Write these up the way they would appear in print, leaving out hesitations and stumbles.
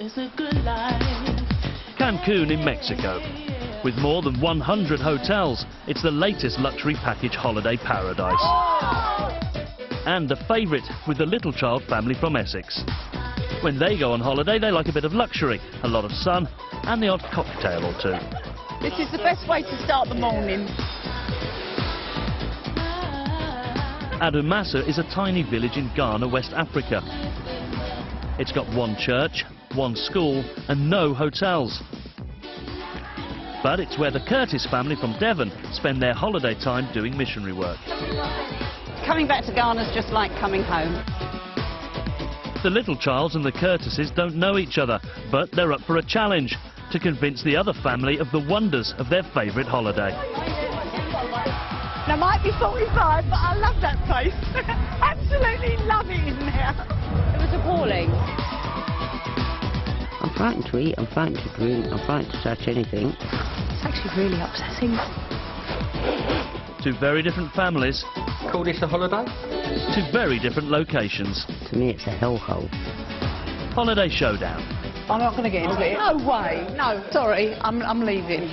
It's a good life. Cancun in Mexico. With more than 100 hotels, it's the latest luxury package holiday paradise. And a favourite with the little child family from Essex. When they go on holiday, they like a bit of luxury, a lot of sun, and the odd cocktail or two. This is the best way to start the morning. Adumasa is a tiny village in Ghana, West Africa. It's got one church, one school, and no hotels. But it's where the Curtis family from Devon spend their holiday time doing missionary work. Coming back to Ghana's just like coming home. The little Childs and the Curtises don't know each other, but they're up for a challenge to convince the other family of the wonders of their favourite holiday. I might be 45, but I love that place. Absolutely love it in there. It was appalling. I'm frightened to eat, I'm frightened to drink, I'm frightened to touch anything. It's actually really upsetting. Two very different families. Call this a holiday? Two very different locations. To me it's a hellhole. Holiday Showdown. I'm not going to get into it. No way. No, sorry, I'm leaving.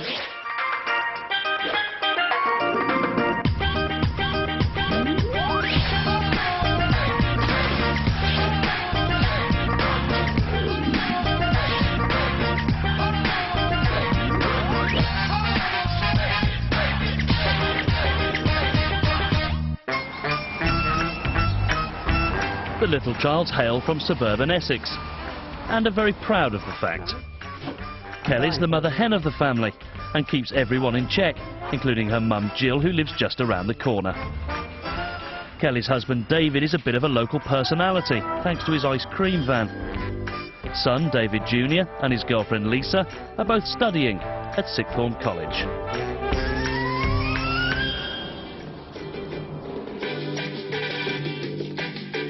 The little Childs hail from suburban Essex and are very proud of the fact. Kelly's the mother hen of the family and keeps everyone in check, including her mum Jill, who lives just around the corner. Kelly's husband David is a bit of a local personality, thanks to his ice cream van. Son David Jr. and his girlfriend Lisa are both studying at Sixth Form College.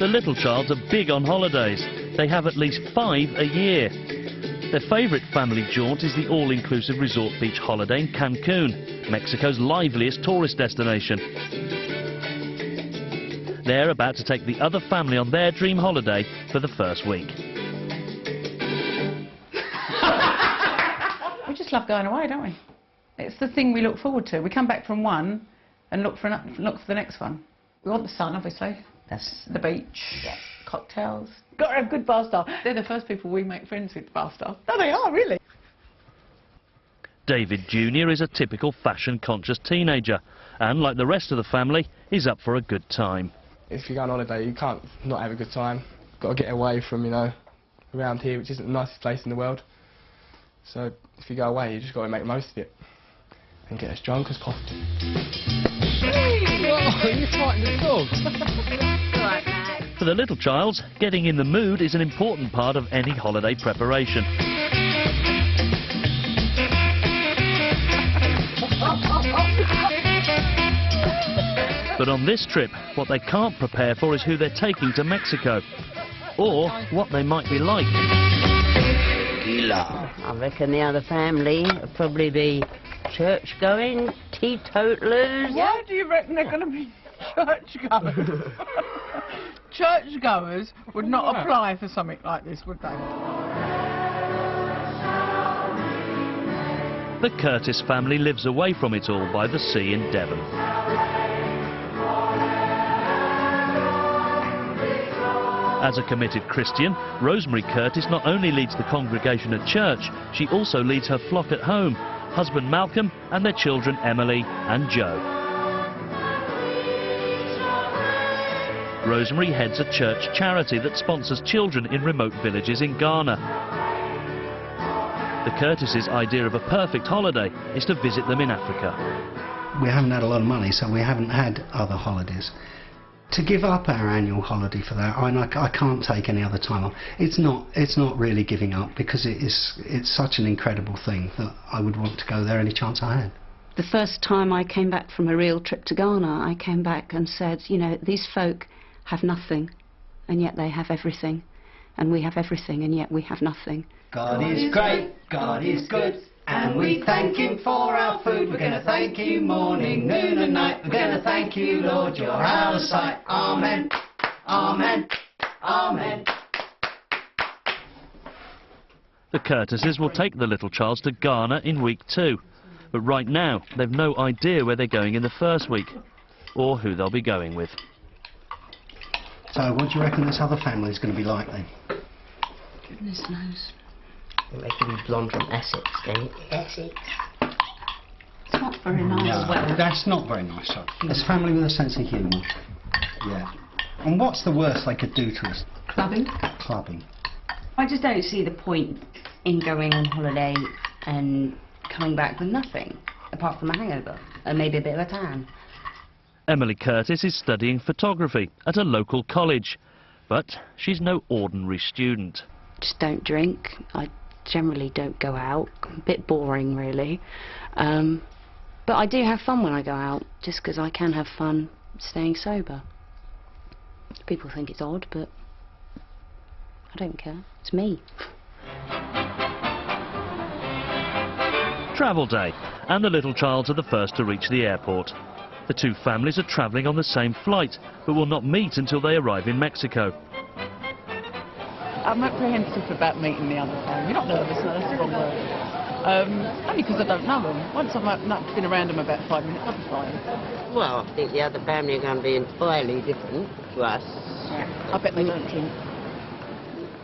The little Childs are big on holidays. They have at least 5 a year. Their favourite family jaunt is the all-inclusive resort beach holiday in Cancun, Mexico's liveliest tourist destination. They're about to take the other family on their dream holiday for the first week. We just love going away, don't we? It's the thing we look forward to. We come back from one and look for the next one. We want the sun, obviously. That's the beach, cocktails. Got to have good bar staff. They're the first people we make friends with, bar staff. Oh, they are, really. David Jr. is a typical fashion-conscious teenager and, like the rest of the family, is up for a good time. If you go on holiday, you can't not have a good time. Got to get away from, you know, around here, which isn't the nicest place in the world. So if you go away, you just got to make the most of it and get as drunk as possible. Oh, you frightened the dog. For the little Childs, getting in the mood is an important part of any holiday preparation. But on this trip, what they can't prepare for is who they're taking to Mexico, or what they might be like. I reckon the other family would probably be church-going, teetotalers. Why do you reckon they're going to be churchgoers? Churchgoers would not apply for something like this, would they? The Curtis family lives away from it all by the sea in Devon. As a committed Christian, Rosemary Curtis not only leads the congregation at church, she also leads her flock at home, husband Malcolm and their children Emily and Joe. Rosemary heads a church charity that sponsors children in remote villages in Ghana. The Curtises' idea of a perfect holiday is to visit them in Africa. We haven't had a lot of money, so we haven't had other holidays. To give up our annual holiday for that, I can't take any other time off. It's not really giving up, because it's such an incredible thing that I would want to go there any chance I had. The first time I came back from a real trip to Ghana, I came back and said, you know, these folk have nothing, and yet they have everything. And we have everything, and yet we have nothing. God is great, God is good, and we thank Him for our food. We're going to thank you morning, noon and night. We're going to thank you, Lord, you're our sight. Amen, amen, amen. The Curtises will take the little Charles to Ghana in week 2, but right now they've no idea where they're going in the first week, or who they'll be going with. So what do you reckon this other family's going to be like then? Goodness knows. They could be blonde from Essex, don't you? Essex. It's not very nice. No, that's not very nice. So. It's a family with a sense of humour. Yeah. And what's the worst they could do to us? Clubbing. Clubbing. I just don't see the point in going on holiday and coming back with nothing, apart from a hangover, and maybe a bit of a tan. Emily Curtis is studying photography at a local college, but she's no ordinary student. Just don't drink. I generally don't go out. A bit boring, really. But I do have fun when I go out, just because I can have fun staying sober. People think it's odd, but I don't care. It's me. Travel day, and the little Charles are the first to reach the airport. The two families are travelling on the same flight, but will not meet until they arrive in Mexico. I'm apprehensive about meeting the other family. Not nervous, no, that's the wrong word. Only because I don't know them. Once I've been around them about 5 minutes, I'll be fine. Well, I think the other family are going to be entirely different to us. Yeah. I bet they don't drink.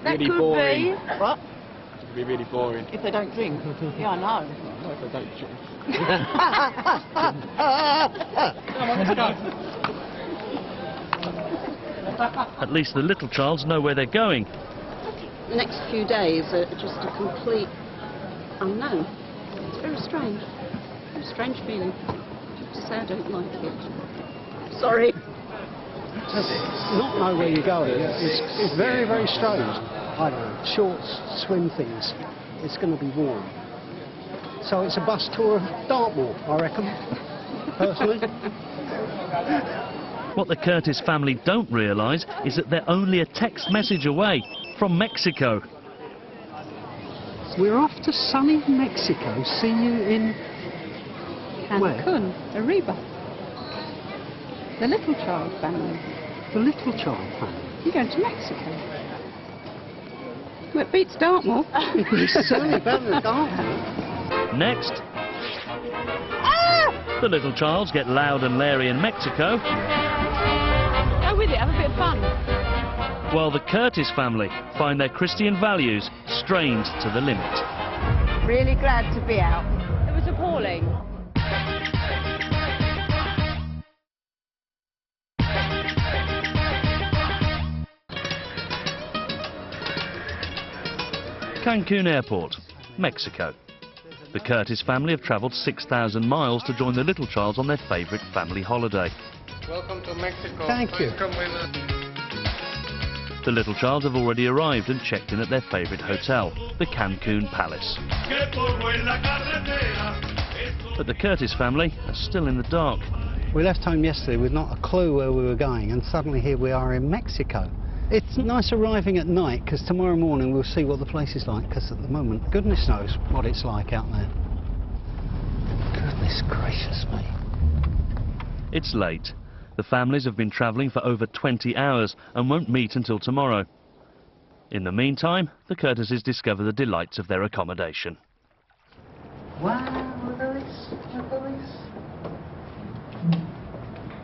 That Really could boring. be. What? It'd be really boring. If they don't drink? Yeah, I know. Not if they don't drink. At least the little Charles know where they're going. The next few days are just a complete unknown. It's very strange. A strange feeling. To say I don't like it. Sorry. Not know where you're going. It's very, very strange. I don't know, shorts, swim things. It's going to be warm. So it's a bus tour of Dartmoor, I reckon, personally. What the Curtis family don't realise is that they're only a text message away from Mexico. We're off to sunny Mexico. See you in... Cancun, Arriba. The little child family. The little child family. You're going to Mexico. Well, it beats Dartmoor. It's certainly better than Dartmoor. Next, the little Charles get loud and leery in Mexico, Go with it, have a bit of fun. while the Curtis family find their Christian values strained to the limit. Really glad to be out. It was appalling. Cancun Airport, Mexico. The Curtis family have travelled 6,000 miles to join the little Charles on their favourite family holiday. Welcome to Mexico. Thank you. Please come with us. The little Charles have already arrived and checked in at their favourite hotel, the Cancun Palace. But the Curtis family are still in the dark. We left home yesterday with not a clue where we were going, and suddenly here we are in Mexico. It's nice arriving at night, because tomorrow morning we'll see what the place is like, because at the moment, goodness knows what it's like out there. Goodness gracious me. It's late. The families have been travelling for over 20 hours and won't meet until tomorrow. In the meantime, the Curtises discover the delights of their accommodation. Wow, look at this, look at this.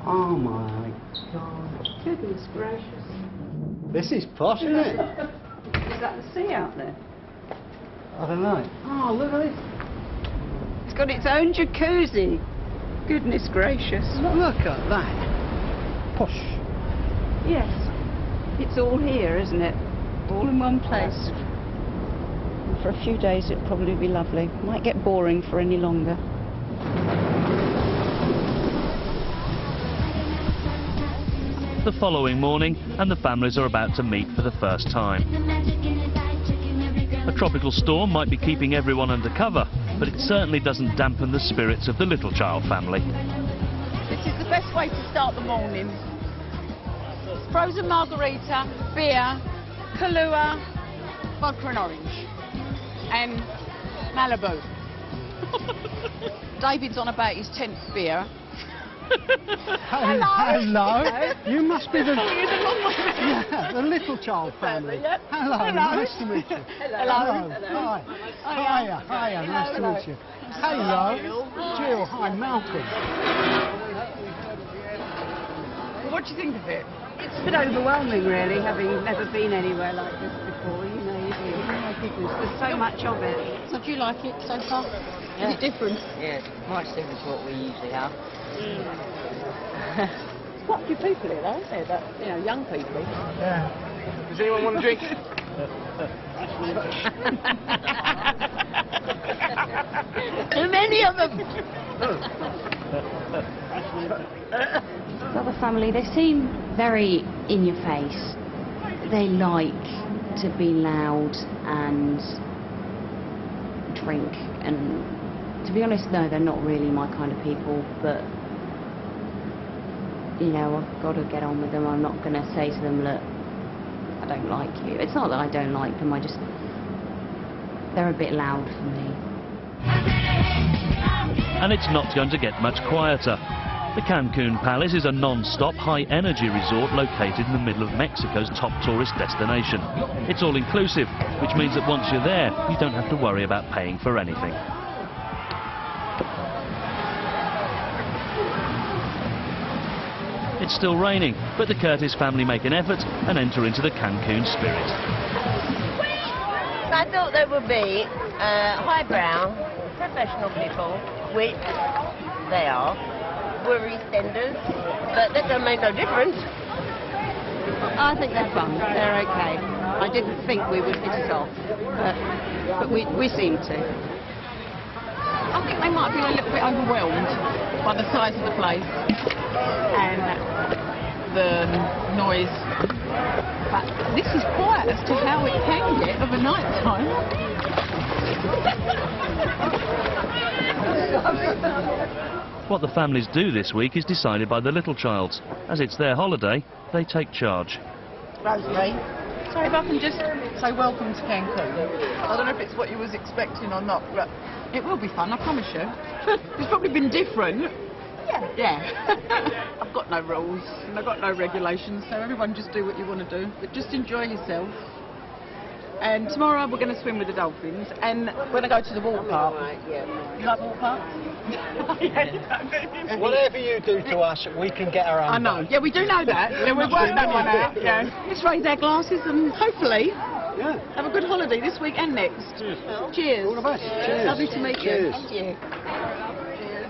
Oh my God. Goodness gracious. This is posh, isn't it? Is that the sea out there? I don't know. Oh, look at this. It's got its own jacuzzi. Goodness gracious. Look at that. Posh. Yes. It's all here, isn't it? All in one place. And for a few days it'll probably be lovely. Might get boring for any longer. The following morning, and the families are about to meet for the first time. A tropical storm might be keeping everyone under cover, but it certainly doesn't dampen the spirits of the little child family. This is the best way to start the morning. Frozen margarita, beer, Kahlua, vodka and orange, and Malibu. David's on about his 10th beer. Hello. You must be the the little child family. Hello. Nice to meet you. Hello. Hi. Hiya. Nice to meet you. Hello. Jill. Hi, Malcolm. What do you think of it? It's a bit overwhelming, really, having never been anywhere like this before. You know, oh my goodness, there's so much of it. So do you like it so far? Yeah. Is it different? Yeah, much different to what we usually have. Quite a few people here, though, aren't there? That, you know, young people. Yeah. Does anyone want a drink? Too many of them! The other family, they seem very in your face. They like to be loud and drink, and to be honest, no, they're not really my kind of people, but you know, I've got to get on with them. I'm not going to say to them, look, I don't like you. It's not that I don't like them, they're a bit loud for me. And it's not going to get much quieter. The Cancun Palace is a non-stop, high-energy resort located in the middle of Mexico's top tourist destination. It's all-inclusive, which means that once you're there, you don't have to worry about paying for anything. It's still raining, but the Curtis family make an effort and enter into the Cancun spirit. I thought there would be highbrow, professional people, which they are, worry senders, but that doesn't make no difference. I think they're fun. They're okay. I didn't think we would hit it off, but we seem to. I think they might be a little bit overwhelmed by the size of the place and the noise. But this is quiet as to how it can get of a night time. What the families do this week is decided by the little childs. As it's their holiday, they take charge. Rosemary. So if I can just say welcome to Cancun. I don't know if it's what you was expecting or not, but it will be fun, I promise you. It's probably been different. Yeah. I've got no rules and I've got no regulations, so everyone just do what you want to do, but just enjoy yourself. And tomorrow we're going to swim with the dolphins, and we're going to go to the water park. You like water parks? Whatever you do to us, we can get our own. I know. Yeah, we do know that. Yeah, we've worked that one out. Yeah. Let's raise our glasses and hopefully have a good holiday this week and next. Cheers. All the best. Cheers. Lovely to meet you. Cheers. Thank you.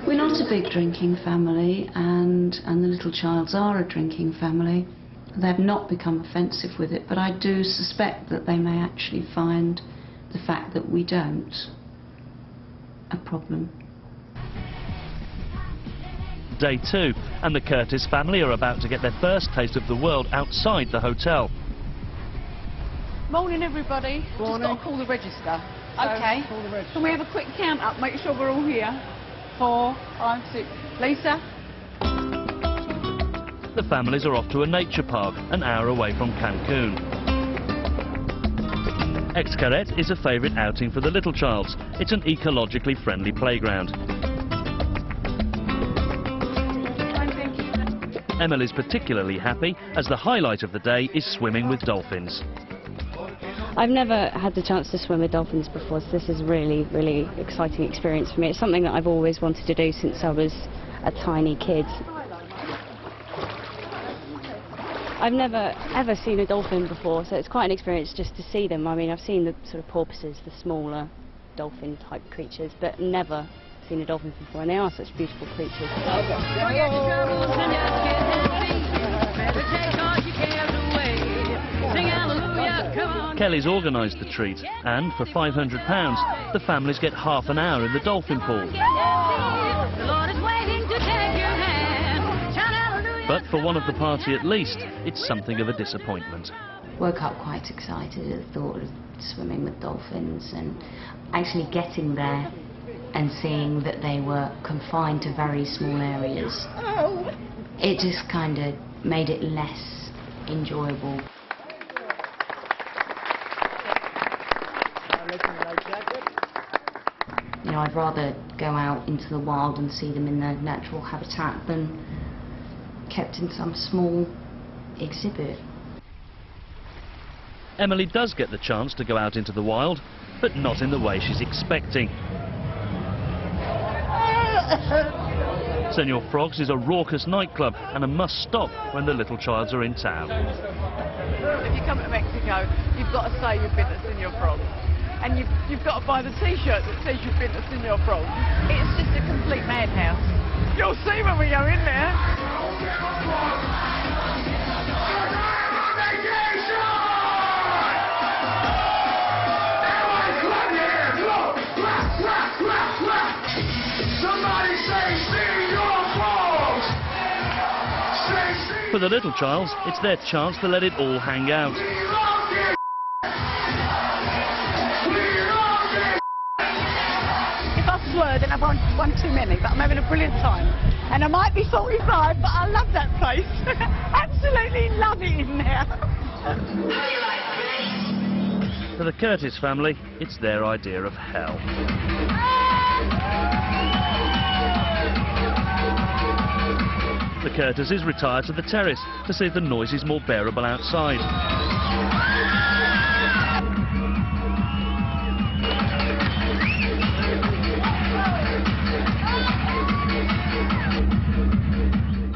We're not a big drinking family, and the little childs are a drinking family. They've not become offensive with it, but I do suspect that they may actually find the fact that we don't a problem. Day 2, and the Curtis family are about to get their first taste of the world outside the hotel. Morning, everybody. Morning. Just got to call the register. So, Okay. Call the register. Can we have a quick count up? Make sure we're all here. 4, 5, 6. Lisa? The families are off to a nature park, an hour away from Cancun. Xcaret is a favourite outing for the little childs. It's an ecologically friendly playground. Emily's particularly happy as the highlight of the day is swimming with dolphins. I've never had the chance to swim with dolphins before, so this is a really, really exciting experience for me. It's something that I've always wanted to do since I was a tiny kid. I've never ever seen a dolphin before, so it's quite an experience just to see them. I mean, I've seen the sort of porpoises, the smaller dolphin type creatures, but never seen a dolphin before, and they are such beautiful creatures. Kelly's organised the treat, and for £500, the families get half an hour in the dolphin pool. But for one of the party at least, it's something of a disappointment. Woke up quite excited at the thought of swimming with dolphins, and actually getting there and seeing that they were confined to very small areas. It just kind of made it less enjoyable. You know, I'd rather go out into the wild and see them in their natural habitat than kept in some small exhibit. Emily does get the chance to go out into the wild, but not in the way she's expecting. Senor Frogs is a raucous nightclub and a must-stop when the little childs are in town. If you come to Mexico, you've got to say you've been to Senor Frogs. And you've got to buy the T-shirt that says you've been to Senor Frogs. It's just a complete madhouse. You'll see when we go in there. For the little childs, it's their chance to let it all hang out. If I swear, then I've won too many, but I'm having a brilliant time. And I might be 45, but I love that place. Absolutely love it in there. For the Curtis family, it's their idea of hell. The Curtises retire to the terrace to see if the noise is more bearable outside.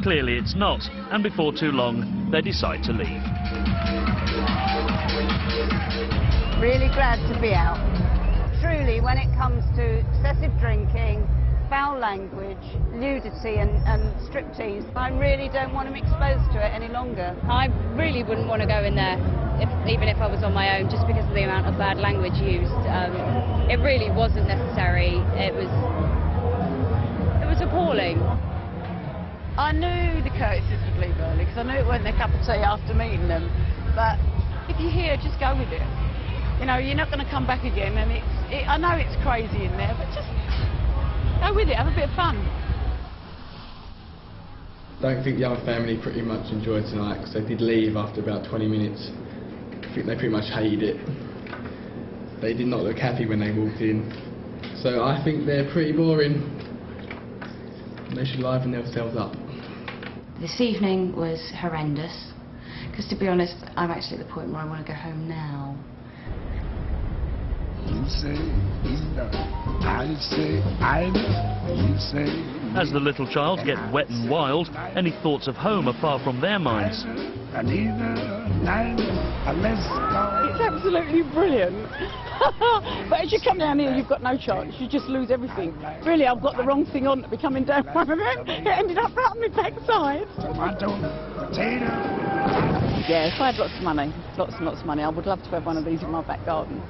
Clearly it's not, and before too long, they decide to leave. Really glad to be out. Truly, when it comes to excessive drinking, foul language, nudity and striptease, I really don't want them exposed to it any longer. I really wouldn't want to go in there, even if I was on my own, just because of the amount of bad language used. It really wasn't necessary. It was appalling. I knew the Curtises would leave early, because I knew it wasn't their cup of tea after meeting them. But if you're here, just go with it. You know, you're not going to come back again, and I know it's crazy in there, but just go with it, have a bit of fun. I don't think the other family pretty much enjoyed tonight, because they did leave after about 20 minutes. I think they pretty much hated it. They did not look happy when they walked in. So I think they're pretty boring. They should liven themselves up. This evening was horrendous, because to be honest, I'm actually at the point where I want to go home now. You say he's done. I say I know. You say. As the little childs get wet and wild, any thoughts of home are far from their minds. It's absolutely brilliant. But as you come down here, you've got no chance. You just lose everything. Really, I've got the wrong thing on to be coming down one of it. It ended up right on my backside. Tomato, potato. Yeah, if I had lots of money, lots and lots of money, I would love to have one of these in my back garden.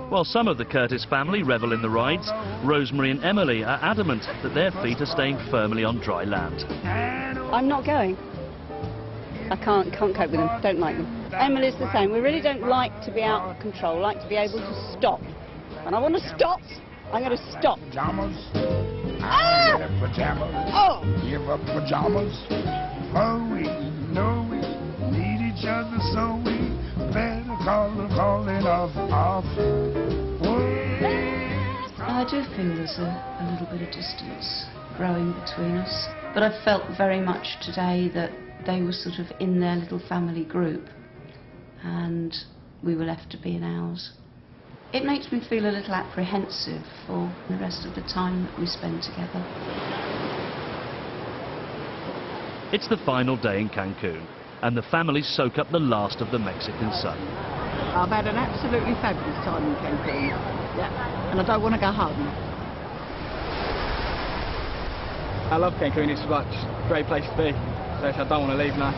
While some of the Curtis family revel in the rides, Rosemary and Emily are adamant that their feet are staying firmly on dry land. I'm not going. I can't cope with them, don't like them. Emily's the same. We really don't like to be out of control, like to be able to stop. And I want to stop, I'm going to stop. Pajamas. I wear pajamas. Oh! Give up pajamas. Oh, we know we need each other, so we better call it off. I do feel there's a little bit of distance growing between us, but I felt very much today that they were sort of in their little family group and we were left to be in ours. It makes me feel a little apprehensive for the rest of the time that we spend together. It's the final day in Cancun, and the families soak up the last of the Mexican sun. I've had an absolutely fabulous time in Cancun. Yeah, and I don't want to go home. I love Cancun, it's like a great place to be. So I don't want to leave now.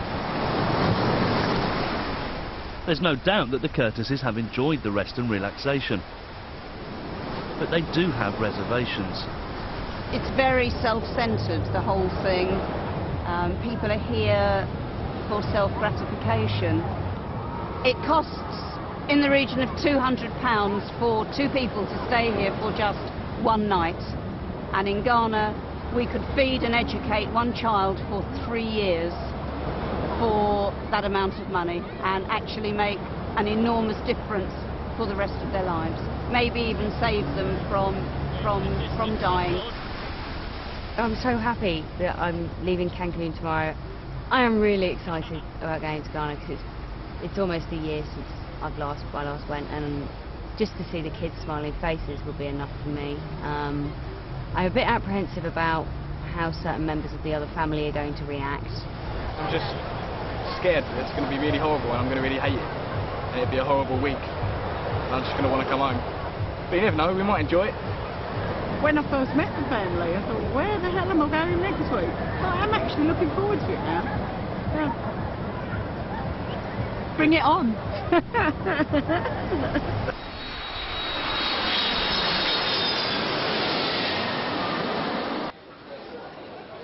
There's no doubt that the Curtises have enjoyed the rest and relaxation. But they do have reservations. It's very self-centred, the whole thing. People are here for self-gratification. It costs in the region of £200 for two people to stay here for just one night. And in Ghana, we could feed and educate one child for 3 years for that amount of money and actually make an enormous difference for the rest of their lives. Maybe even save them from dying. I'm so happy that I'm leaving Cancun tomorrow. I am really excited about going to Ghana because it's almost a year since I last went, and just to see the kids' smiling faces will be enough for me. I'm a bit apprehensive about how certain members of the other family are going to react. I'm just scared that it's going to be really horrible and I'm going to really hate it. And it'll be a horrible week. And I'm just going to want to come home. But you never know, we might enjoy it. When I first met the family, I thought, where the hell am I going next week? But I'm actually looking forward to it now. Yeah. Bring it on.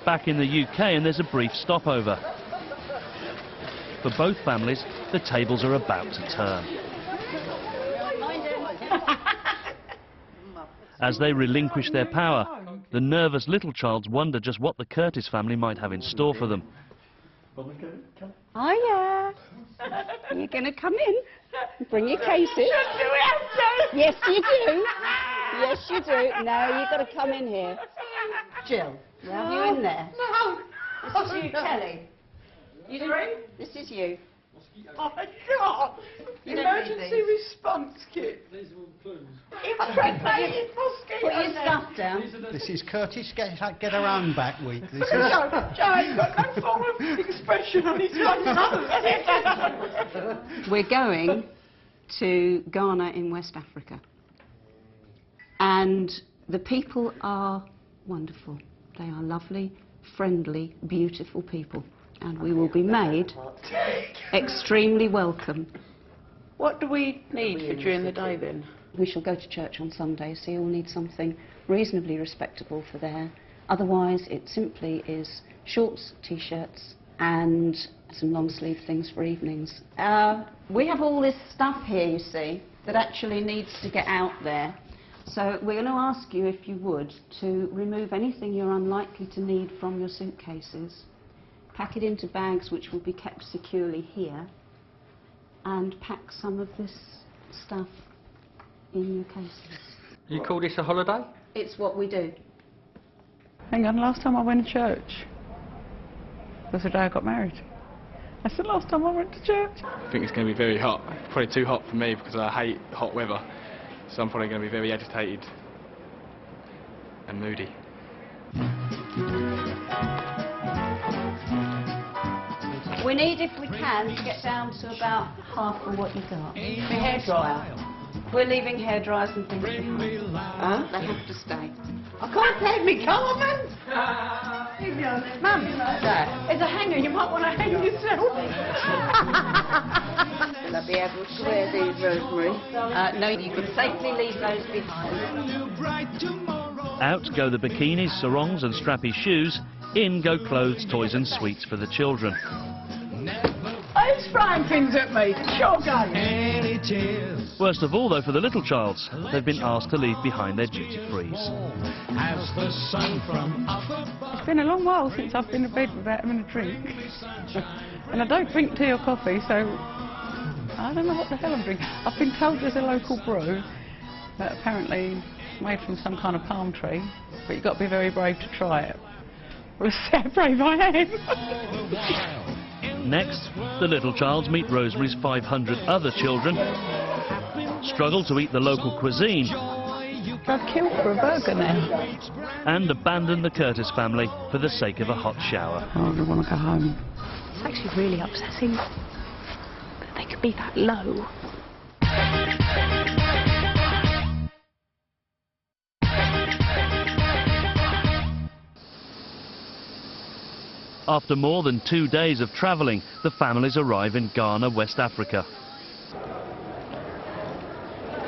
Back in the UK, and there's a brief stopover. For both families, the tables are about to turn. As they relinquish their power, the nervous little childs wonder just what the Curtis family might have in store for them. Hiya! You're going to come in? Bring your cases. Yes, you do. Yes, you do. No, you've got to come in here. Jill, have you in there? No. This is you, Kelly. You drink? This is you. Oh my God! Emergency response kit. Impregnated mosquitoes. Put your stuff down. This is Curtis get her own back week. This is... Joe's got no form of expression on his face. We're going to Ghana in West Africa. And the people are wonderful. They are lovely, friendly, beautiful people. And we will be made extremely welcome. What do we need for during the day then? We shall go to church on Sunday, so you'll need something reasonably respectable for there. Otherwise, it simply is shorts, t-shirts, and some long-sleeve things for evenings. We have all this stuff here, you see, that actually needs to get out there. So we're going to ask you, if you would, to remove anything you're unlikely to need from your suitcases, pack it into bags which will be kept securely here, and pack some of this stuff in your cases. You call this a holiday? It's what we do. Hang on, last time I went to church was the day I got married. That's the last time I went to church. I think it's going to be very hot. Probably too hot for me because I hate hot weather. So I'm probably going to be very agitated and moody. We need, if we can, to get down to about half of what you got. The hairdryer. We're leaving hairdryers and things behind. Huh? They have to stay. I can't take me garment! Mum, there's a hanger, you might want to hang yourself. Will I be able to wear these, Rosemary? No, you can safely leave those behind. Out go the bikinis, sarongs and strappy shoes. In go clothes, toys and sweets for the children. Those frying pins at me, sure go. Worst of all, though, for the little childs, they've been asked to leave behind their duty-frees. It's been a long while since I've been to bed without having a drink. And I don't drink tea or coffee, so I don't know what the hell I'm drinking. I've been told there's a local brew that apparently is made from some kind of palm tree, but you've got to be very brave to try it. Well, see how brave I am. Next, the little childs meet Rosemary's 500 other children, struggle to eat the local cuisine, I'd kill for a burger now. and abandon the Curtis family for the sake of a hot shower. Oh, I want to go home. It's actually really upsetting that they could be that low. After more than 2 days of travelling, the families arrive in Ghana, West Africa.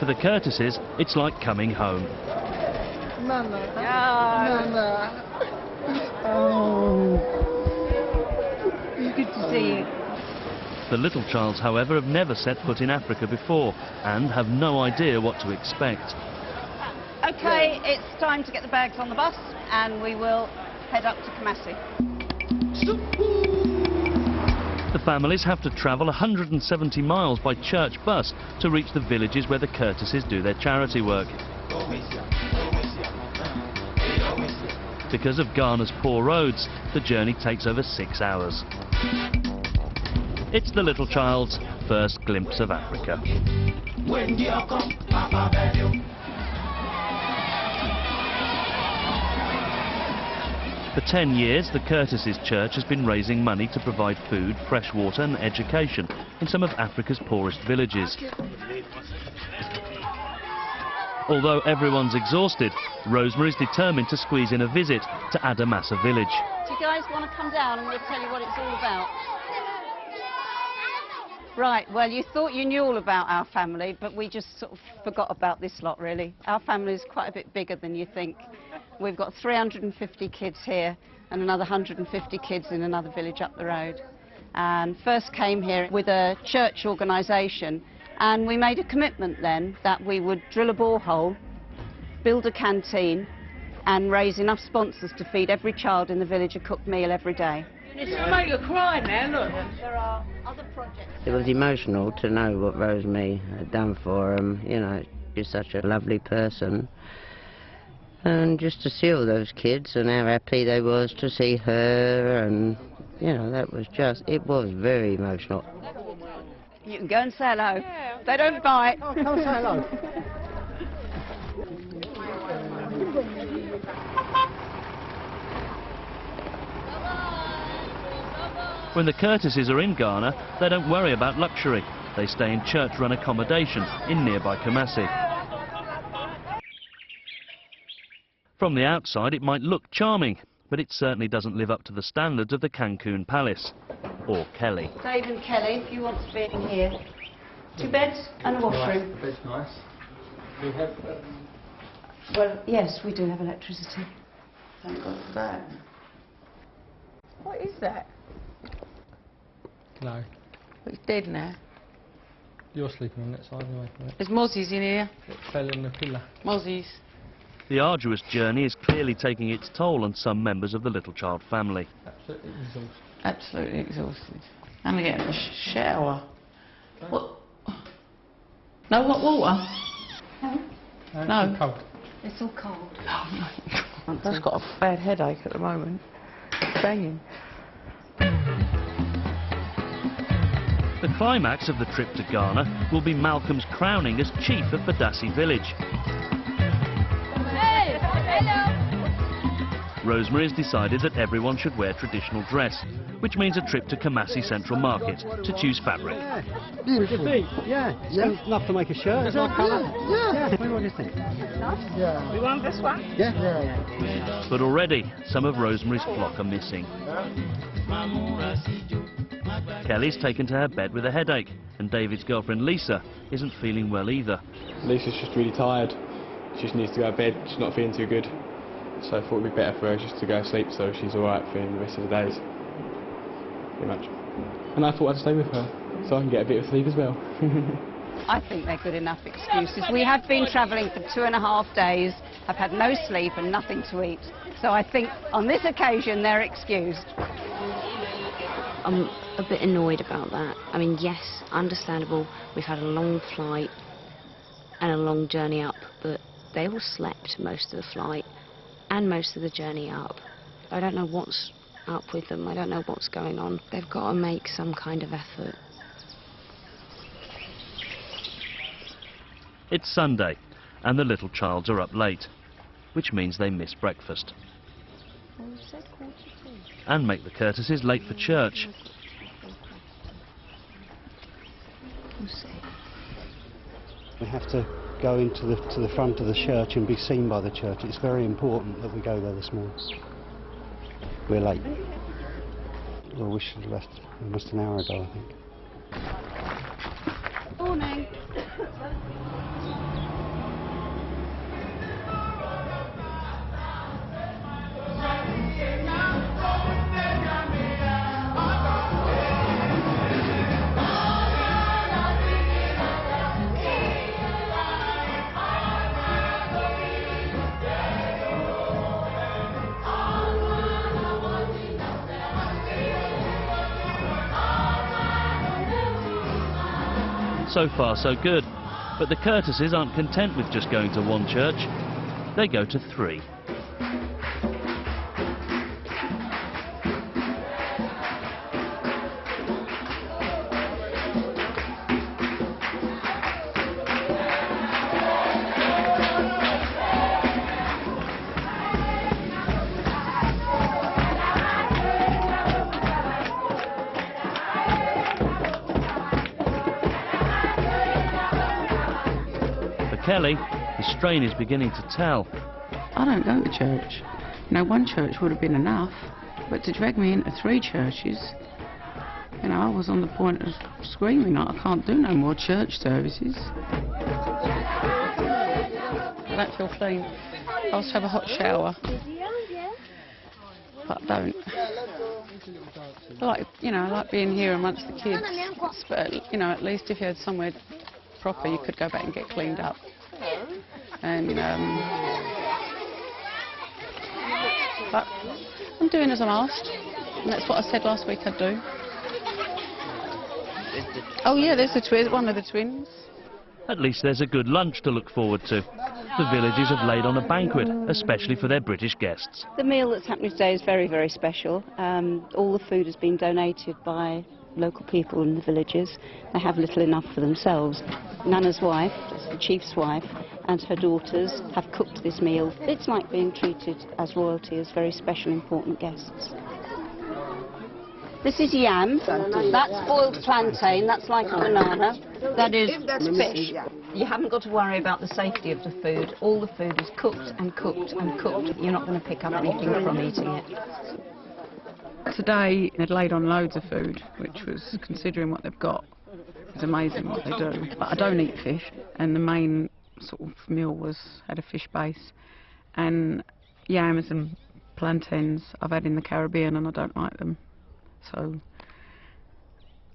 For the Curtises, it's like coming home. Mama. Mama. Oh. It's good to see you. The little childs, however, have never set foot in Africa before and have no idea what to expect. OK, it's time to get the bags on the bus, and we will head up to Kumasi. The families have to travel 170 miles by church bus to reach the villages where the Curtises do their charity work. Because of Ghana's poor roads, the journey takes over 6 hours. It's the little child's first glimpse of Africa. For 10 years, the Curtises Church has been raising money to provide food, fresh water and education in some of Africa's poorest villages. Although everyone's exhausted, Rosemary's determined to squeeze in a visit to Adamassa village. Do you guys want to come down and we'll tell you what it's all about? Right, well, you thought you knew all about our family, but we just sort of forgot about this lot, really. Our family is quite a bit bigger than you think. We've got 350 kids here and another 150 kids in another village up the road. And first came here with a church organisation, and we made a commitment then that we would drill a borehole, build a canteen, and raise enough sponsors to feed every child in the village a cooked meal every day. It's going to make you cry, man, look. There are other projects. It was emotional to know what Rosemary had done for him. You know, she's such a lovely person. And just to see all those kids and how happy they was to see her, and, you know, that was just, it was very emotional. You can go and say hello. They don't bite. Oh, come say hello. When the Curtises are in Ghana, they don't worry about luxury. They stay in church-run accommodation in nearby Kumasi. From the outside, it might look charming, but it certainly doesn't live up to the standards of the Cancun Palace, or Kelly. Dave and Kelly, if you want to be in here. 2 beds and a washroom. The bed's nice. Do you have... Well, yes, we do have electricity. Thank God for that. What is that? No. It's dead now. You're sleeping on that side anyway. There's mozzies in here. It fell on the pillar. Mozzies. The arduous journey is clearly taking its toll on some members of the little child family. Absolutely exhausted. Absolutely exhausted. I'm going to get a shower. What? No hot water? No. It's cold. It's all cold. Oh, no. I've got a bad headache at the moment. It's banging. The climax of the trip to Ghana will be Malcolm's crowning as chief of Badassi village. Hey! Hello! Rosemary has decided that everyone should wear traditional dress, which means a trip to Kumasi Central Market to choose fabric. Yeah, beautiful. Yeah, enough to make a shirt. Is that colour? Yeah. What do you think? Nice. Yeah. We want this one? Yeah. But already, some of Rosemary's flock are missing. Kelly's taken to her bed with a headache, and David's girlfriend Lisa isn't feeling well either. Lisa's just really tired. She just needs to go to bed. She's not feeling too good. So I thought it'd be better for her just to go to sleep so she's alright for the rest of the days. Pretty much. And I thought I'd stay with her so I can get a bit of sleep as well. I think they're good enough excuses. We have been travelling for 2.5 days, have had no sleep and nothing to eat. So I think on this occasion they're excused. I'm a bit annoyed about that. I mean, yes, understandable. We've had a long flight and a long journey up, but they all slept most of the flight and most of the journey up. I don't know what's up with them. I don't know what's going on. They've got to make some kind of effort. It's Sunday, and the little childs are up late, which means they miss breakfast. And make the Curtises late for church. We have to go into the front of the church and be seen by the church. It's very important that we go there this morning. We're late. Well, we should have left almost an hour ago, I think. Morning. So far so good, but the Curtises aren't content with just going to one church. They go to 3. Kelly, the strain is beginning to tell. I don't go to church. You know, one church would have been enough, but to drag me into 3 churches, you know, I was on the point of screaming, I can't do no more church services. I don't feel clean. I also have a hot shower, but I don't. I like, you know, I like being here amongst the kids, but, you know, at least if you had somewhere proper, you could go back and get cleaned up. And but I'm doing as I'm asked, and that's what I said last week I'd do. Oh yeah, there's the twins, one of the twins. At least there's a good lunch to look forward to. The villages have laid on a banquet, especially for their British guests. The meal that's happening today is very, very special. All the food has been donated by local people in the villages. They have little enough for themselves. Nana's wife, the chief's wife, and her daughters have cooked this meal. It's like being treated as royalty, as very special, important guests. This is yam, that's boiled plantain, that's like a banana, that is fish. You haven't got to worry about the safety of the food. All the food is cooked and cooked and cooked. You're not going to pick up anything from eating it. Today they'd laid on loads of food, which was, considering what they've got, is amazing what they do. But I don't eat fish, and the main sort of meal had a fish base, and yams and plantains I've had in the Caribbean and I don't like them, so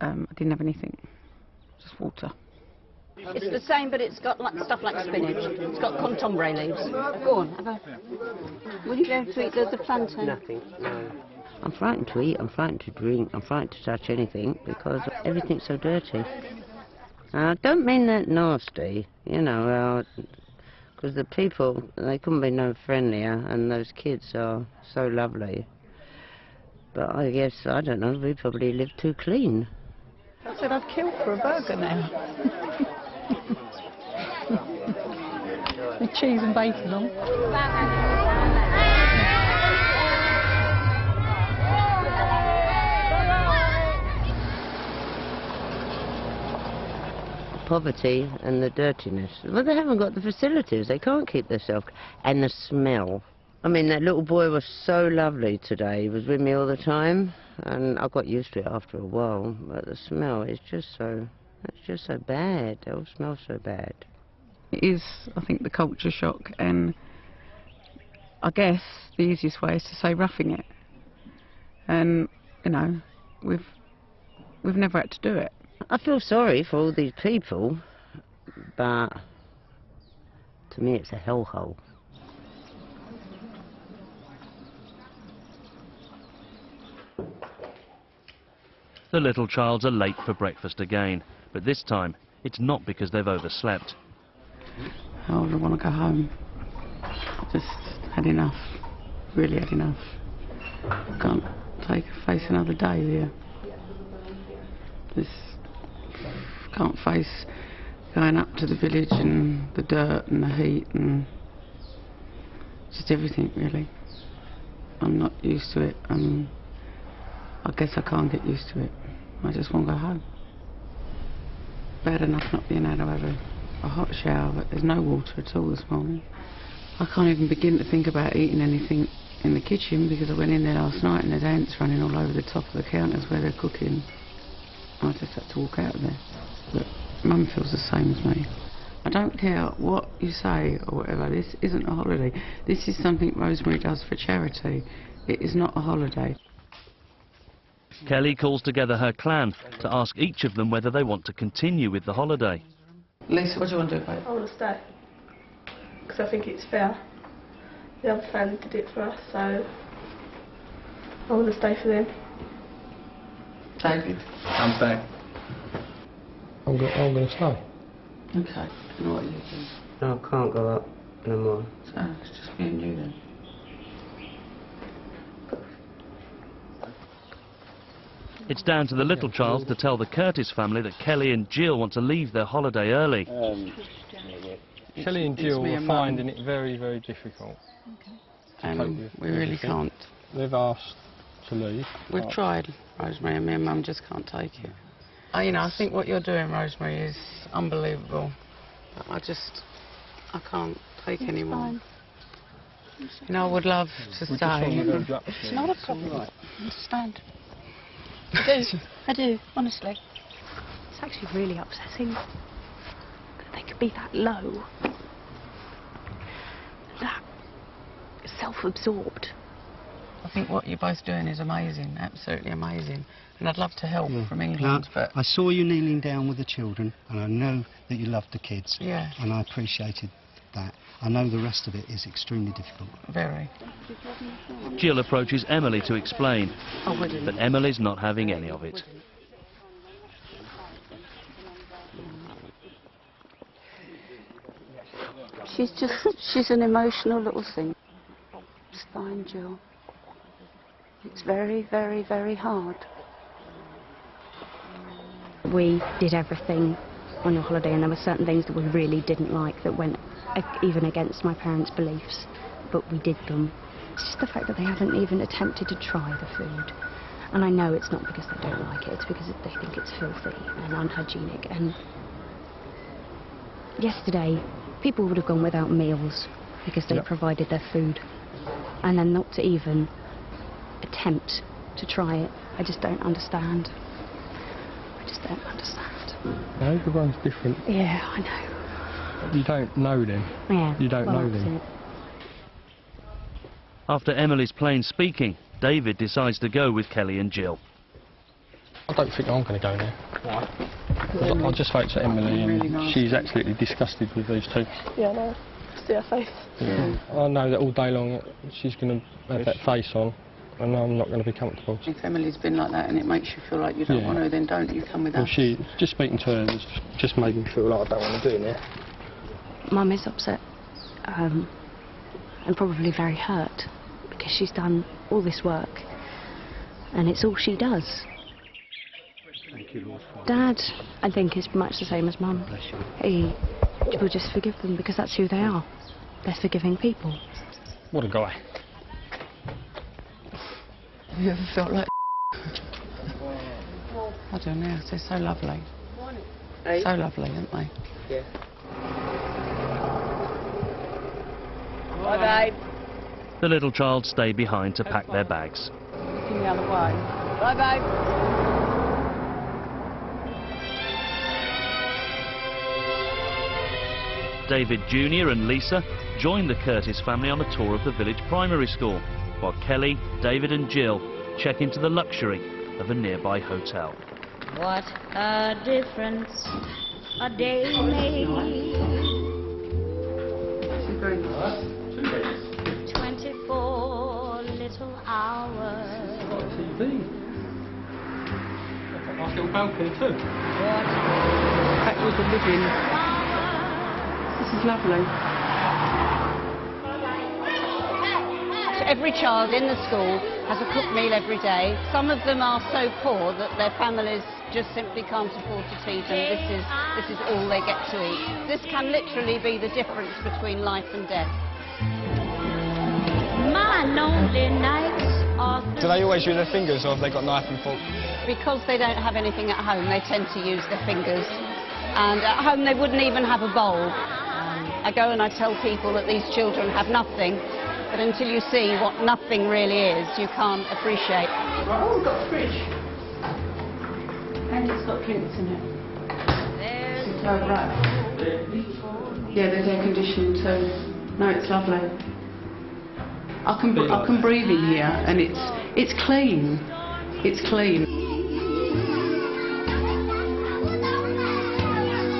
I didn't have anything, just water. It's the same, but it's got like, stuff like spinach. It's got contombre leaves. Go on, have a... Will you be able to eat the plantain? Nothing, no. I'm frightened to eat, I'm frightened to drink, I'm frightened to touch anything because everything's so dirty. I don't mean that nasty, you know, because the people, they couldn't be no friendlier, and those kids are so lovely. But I guess, I don't know, we probably live too clean. I said I'd kill for a burger now. With cheese and bacon on. Poverty and the dirtiness. Well, they haven't got the facilities. They can't keep themselves. And the smell. I mean, that little boy was so lovely today. He was with me all the time, and I got used to it after a while. But the smell is just so... It's just so bad. It all smells so bad. It is, I think, the culture shock, and I guess the easiest way is to say roughing it. And, you know, we've never had to do it. I feel sorry for all these people, but to me it's a hellhole. The little childs are late for breakfast again, but this time it's not because they've overslept. I want to go home. I just had enough, really had enough. I can't face another day here. Just can't face going up to the village and the dirt and the heat and just everything, really. I'm not used to it, and I guess I can't get used to it. I just want to go home. Bad enough not being able to have a hot shower, but there's no water at all this morning. I can't even begin to think about eating anything in the kitchen because I went in there last night and there's ants running all over the top of the counters where they're cooking. I just had to walk out of there. But Mum feels the same as me. I don't care what you say or whatever, this isn't a holiday. This is something Rosemary does for charity. It is not a holiday. Kelly calls together her clan to ask each of them whether they want to continue with the holiday. Lisa, what do you want to do, babe? I want to stay, because I think it's fair. The other family did it for us, so I want to stay for them. David? I'm staying. I'm going to stay. Okay. And what are you doing? No, I can't go up no more. So it's just me and you then. It's down to the little Charles to tell the Curtis family that Kelly and Jill want to leave their holiday early. Kelly and Jill are finding it very, very difficult. We really can't. They've asked to leave. We've tried, Rosemary, and me and Mum just can't take it. You know, I think what you're doing, Rosemary, is unbelievable. I can't take any more. You know, I would love to stay. It's not a problem. I understand. I do, honestly. It's actually really upsetting that they could be that low, that self-absorbed. I think what you're both doing is amazing, absolutely amazing. And I'd love to help from England, but... I saw you kneeling down with the children, and I know that you love the kids. Yeah. And I appreciated that. I know the rest of it is extremely difficult. Very. Jill approaches Emily to explain, but Emily's not having any of it. She's an emotional little thing. It's fine, Jill. It's very, very, very hard. We did everything on your holiday, and there were certain things that we really didn't like that went even against my parents' beliefs, but we did them. It's just the fact that they haven't even attempted to try the food. And I know it's not because they don't like it, it's because they think it's filthy and unhygienic. And yesterday, people would have gone without meals because they provided their food. And then not to even attempt to try it. I just don't understand. I just don't understand. Everyone's different. Yeah, I know. You don't know them. Yeah. You don't know them. After Emily's plain speaking, David decides to go with Kelly and Jill. I don't think I'm going to go there. Why? I just spoke to Emily and really nice. she's absolutely disgusted with these two. Yeah, I know. See her face. Yeah. I know that all day long she's going to have that face on, and I'm not going to be comfortable. If Emily's been like that and it makes you feel like you don't want to, then don't you come with us. She, just speaking to her just made me feel like I don't want to do it now. Mum is upset and probably very hurt because she's done all this work and it's all she does. Dad, I think, is much the same as Mum. He will just forgive them because that's who they are. They're forgiving people. What a guy. Have you ever felt like I don't know, they're so lovely. So lovely, aren't they? Yeah. Bye, babe. The little child stayed behind to pack their bags. Looking the other way. Bye, babe. David Jr. and Lisa joined the Curtis family on a tour of the village primary school, while Kelly, David and Jill check into the luxury of a nearby hotel. What a difference a day made. 24 little hours. Nice little balcony too. That was a living. This is lovely. Every child in the school has a cooked meal every day. Some of them are so poor that their families just simply can't afford to feed them. This is all they get to eat. This can literally be the difference between life and death. My lonely nights are Do they always use their fingers, or have they got knife and fork? Because they don't have anything at home, they tend to use their fingers. And at home they wouldn't even have a bowl. I go and I tell people that these children have nothing, but until you see what nothing really is, you can't appreciate. Oh, we've got a fridge. And it's got drinks in it. Oh, right. Yeah, there's air conditioning too. No, it's lovely. I can breathe in here, and it's clean. It's clean.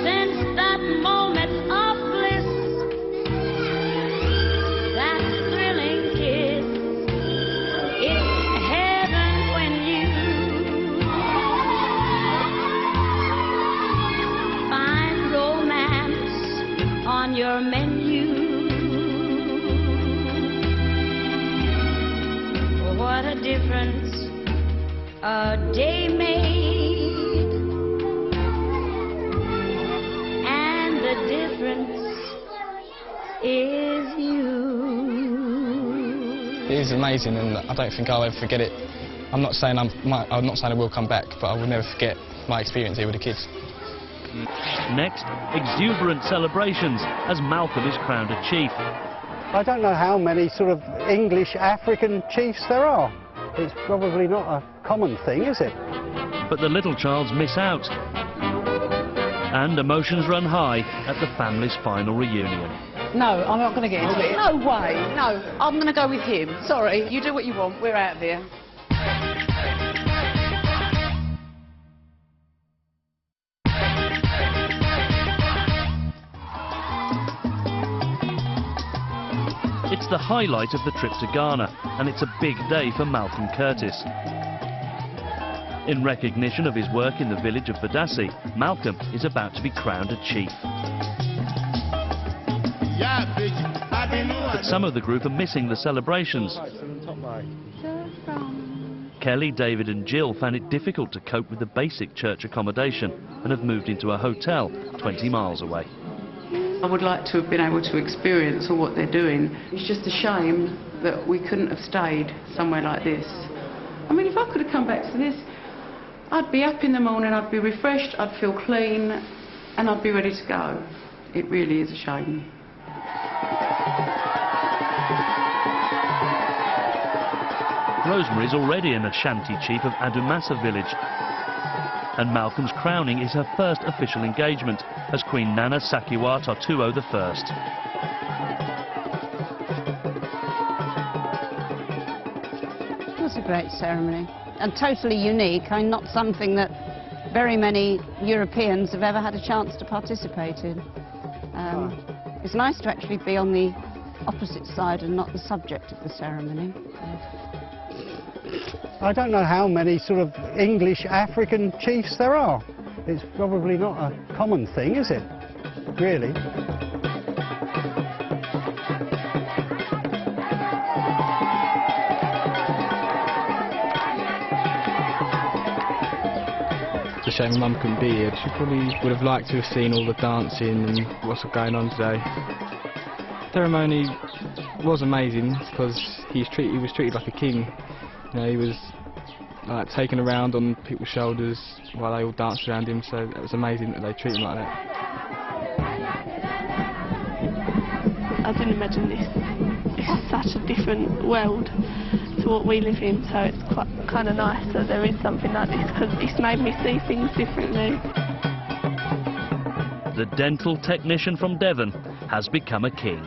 since that moment of bliss, that thrilling kiss. It's heaven when you on your menu. What a difference a day made, and the difference is you. It is amazing, and I don't think I'll ever forget it. I'm not saying I will come back, but I will never forget my experience here with the kids. Next, exuberant celebrations as Malcolm is crowned a chief. I don't know how many sort of English African chiefs there are. It's probably not a common thing, is it? But the little childs miss out. And emotions run high at the family's final reunion. No, I'm not going to get into it. No way. No, I'm going to go with him. Sorry, you do what you want. We're out of here. It's the highlight of the trip to Ghana, and it's a big day for Malcolm Curtis. In recognition of his work in the village of Badassi, Malcolm is about to be crowned a chief. But some of the group are missing the celebrations. Kelly, David and Jill found it difficult to cope with the basic church accommodation and have moved into a hotel 20 miles away. I would like to have been able to experience all what they're doing. It's just a shame that we couldn't have stayed somewhere like this. I mean, if I could have come back to this, I'd be up in the morning, I'd be refreshed, I'd feel clean, and I'd be ready to go. It really is a shame. Rosemary's already an Ashanti chief of Adumasa village, and Malcolm's crowning is her first official engagement as Queen Nana Sakiwa Totuo I. It was a great ceremony and totally unique. I mean, not something that very many Europeans have ever had a chance to participate in. It's nice to actually be on the opposite side and not the subject of the ceremony. I don't know how many sort of English African chiefs there are. It's probably not a common thing, is it? Really? It's a shame Mum couldn't be here. She probably would have liked to have seen all the dancing and what's going on today. The ceremony was amazing because he was treated like a king. You know, he was taken around on people's shoulders while they all danced around him, so it was amazing that they treated him like that. I didn't imagine this. It's such a different world to what we live in, so it's quite kind of nice that there is something like this because it's made me see things differently. The dental technician from Devon has become a king.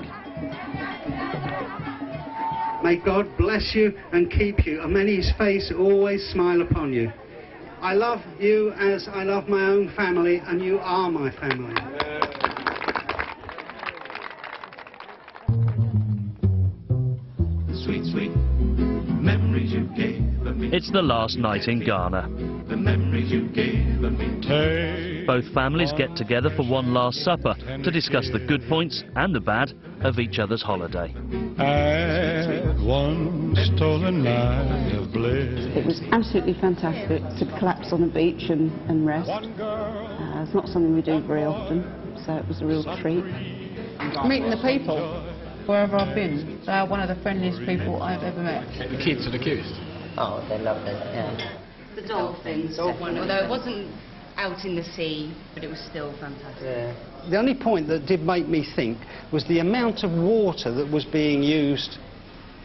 May God bless you and keep you, and may his face always smile upon you. I love you as I love my own family, and you are my family. Sweet, sweet memories you gave me. It's the last night in Ghana. The memories you gave me. Both families get together for one last supper to discuss the good points and the bad of each other's holiday. One stolen night of bliss. It was absolutely fantastic to collapse on a beach and rest. It's not something we do very often, so it was a real treat. Meeting the people, wherever I've been, they are one of the friendliest people I've ever met. The kids are the cutest. Oh, they loved it, yeah. The dolphins, definitely. Although it wasn't out in the sea, but it was still fantastic. Yeah. The only point that did make me think was the amount of water that was being used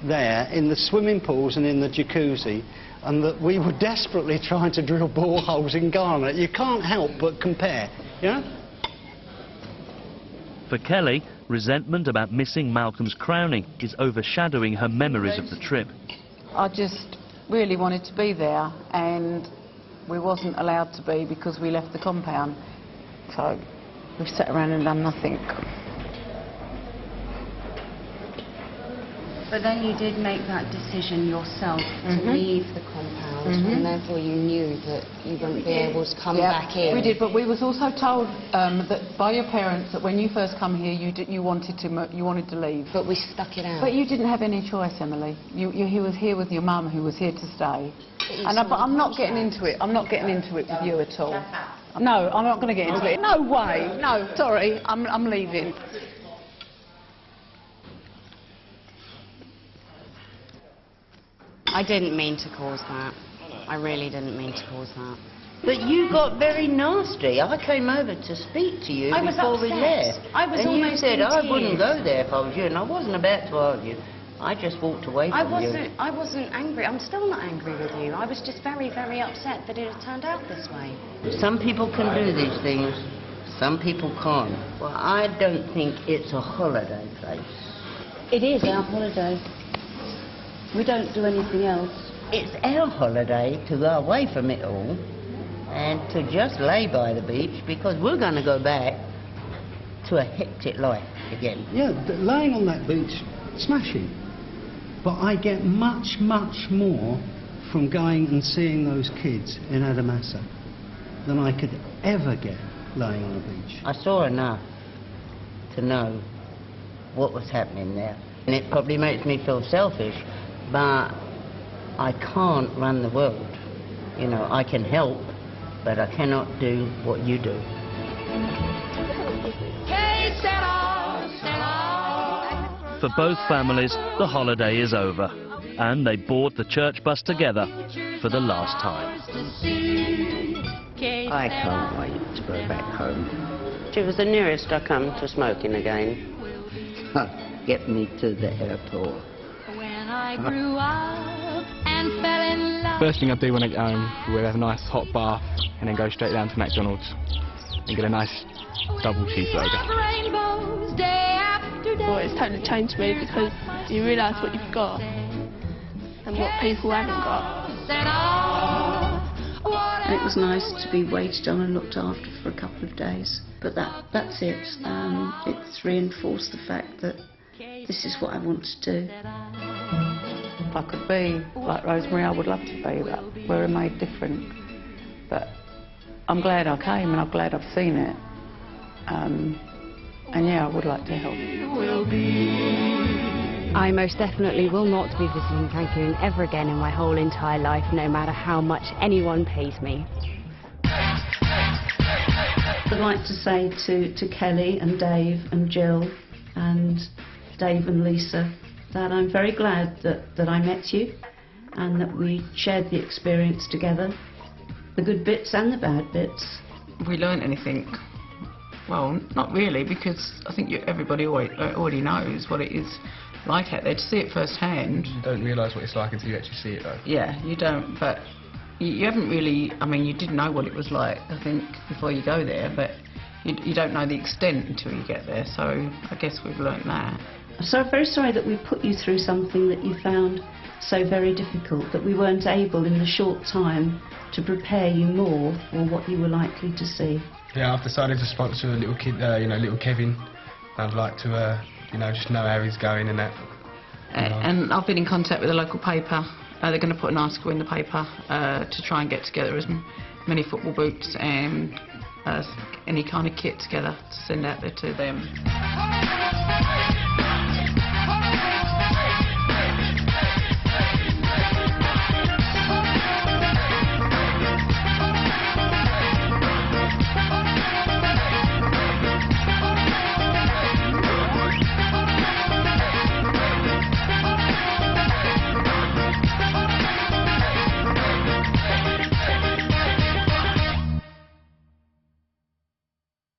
there in the swimming pools and in the jacuzzi, and that we were desperately trying to drill boreholes in Ghana. You can't help but compare, you know? For Kelly, resentment about missing Malcolm's crowning is overshadowing her memories of the trip. I just really wanted to be there, and we wasn't allowed to be because we left the compound. So we've sat around and done nothing. But then you did make that decision yourself to leave the compound. and therefore you knew that you wouldn't be able to come back in. We did, but we was also told that by your parents that when you first come here, you wanted to leave. But we stuck it out. But you didn't have any choice, Emily. You was here with your mum, who was here to stay. But I'm not getting into it. I'm not getting into it with you at all. No, I'm not going to get into it. No way. No, sorry. I'm leaving. I didn't mean to cause that. I really didn't mean to cause that. But you got very nasty. I came over to speak to you before we left. I was and almost you said, in I tears. wouldn't go there if I was you, and I wasn't about to argue. I just walked away from you. I wasn't angry. I'm still not angry with you. I was just very, very upset that it had turned out this way. Some people can do these things, some people can't. Well, I don't think it's a holiday place. It is our holiday. We don't do anything else. It's our holiday to go away from it all and to just lay by the beach, because we're going to go back to a hectic life again. Yeah, laying on that beach, smashing. But I get much, much more from going and seeing those kids in Adamasa than I could ever get laying on a beach. I saw enough to know what was happening there. And it probably makes me feel selfish, but I can't run the world. You know, I can help, but I cannot do what you do. For both families, the holiday is over, and they board the church bus together for the last time. I can't wait to go back home. It was the nearest I come to smoking again. Get me to the airport. When I grew up and fell in love. First thing I do when I get home, we'll have a nice hot bath and then go straight down to McDonald's and get a nice double cheeseburger. Well, it's totally changed me because you realise what you've got and what people haven't got. And it was nice to be waited on and looked after for a couple of days. But that's it. It's reinforced the fact that this is what I want to do. If I could be like Rosemary, I would love to be, but we're made different. But I'm glad I came and I'm glad I've seen it. And yeah, I would like to help. I most definitely will not be visiting Cancun ever again in my whole entire life, no matter how much anyone pays me. I'd like to say to Kelly and Dave and Jill and Dave and Lisa that I'm very glad that I met you and that we shared the experience together, the good bits and the bad bits. Have we learned anything? Well, not really, because I think everybody already knows what it is like out there. To see it firsthand. You don't realise what it's like until you actually see it, though. Yeah, you don't, but you haven't really, I mean, you did know what it was like, I think, before you go there, but you don't know the extent until you get there, so I guess we've learnt that. So I'm very sorry that we put you through something that you found so very difficult, that we weren't able in the short time to prepare you more for what you were likely to see. Yeah, I've decided to sponsor a little kid, little Kevin. I'd like to, just know how he's going and that. And I've been in contact with the local paper. They're going to put an article in the paper to try and get together as many football boots and any kind of kit together to send out there to them.